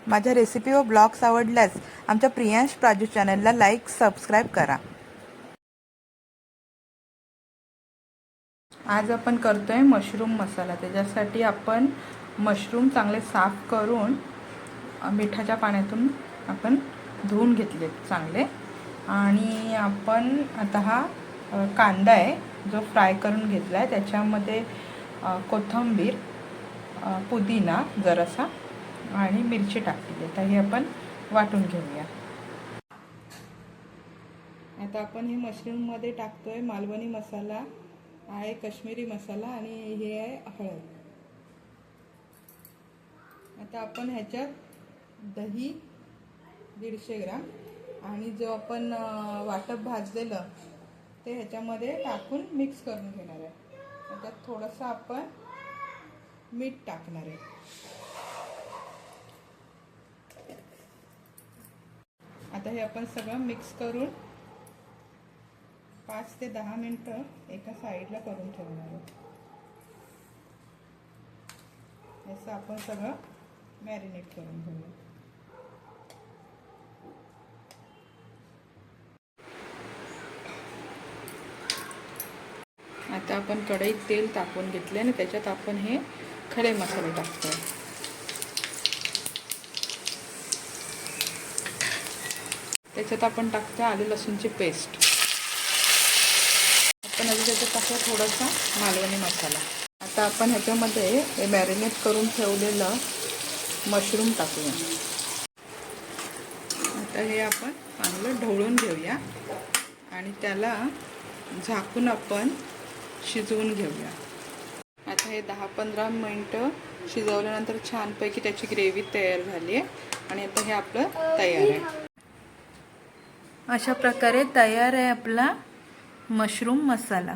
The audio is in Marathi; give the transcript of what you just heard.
माझ्या रेसिपी व ब्लॉग्स आवडल्यास आमच्या प्रियांश प्राजू चॅनलला लाईक सबस्क्राईब करा। आज आपण करतोय मशरूम मसाला। त्याच्यासाठी आपण मशरूम चांगले साफ करून मिठाच्या पाण्यातून आपण धुवून घेतले चांगले। आणि आपण आता हा कांदा आहे जो फ्राय करून घेतला आहे, त्याच्यामध्ये कोथिंबीर, पुदिना जरासा आणि मिरची टाकली आहे। तर हे आपण वाटून घेऊया। आता आपण हे मशरूम मध्ये टाकतोय मालवणी मसाला आहे, काश्मीरी मसाला आणि हे आहे हळद। आता आपण ह्याच्यात दही 150 ग्राम आणि जो आपण वाटप भाजलेलं ते ह्याच्यामध्ये टाकून मिक्स करून घेणार आहे। त्यात थोडंसं आपण मीठ टाकणार आहे। आता हे आपण सगळं मिक्स करून 5 ते 10 मिनिटं एका साईडला करून ठेवणार आहे। असं आपण सगळं मॅरिनेट करून घेऊया। आता आपण कढईत तेल तापवून घेतले आणि त्याच्यात आपण हे खडे मसाले टाकतोय। त्याच्यात आपण टाकतोय आलं लसूणची पेस्ट। आपण अजून त्याच्यात टाकूया थोडासा मालवणी मसाला। आता आपण ह्याच्यामध्ये हे मॅरिनेट करून ठेवलेलं मशरूम टाकूया। आता हे आपण चांगलं ढवळून घेऊया आणि त्याला झाकून आपण शिजवून घेऊया। आता हे 10-15 मिनिटं शिजवल्यानंतर छानपैकी त्याची ग्रेव्ही तयार झाली आहे आणि आता हे आपलं तयार आहे। अशा प्रकारे तयार आहे आपला मशरूम मसाला।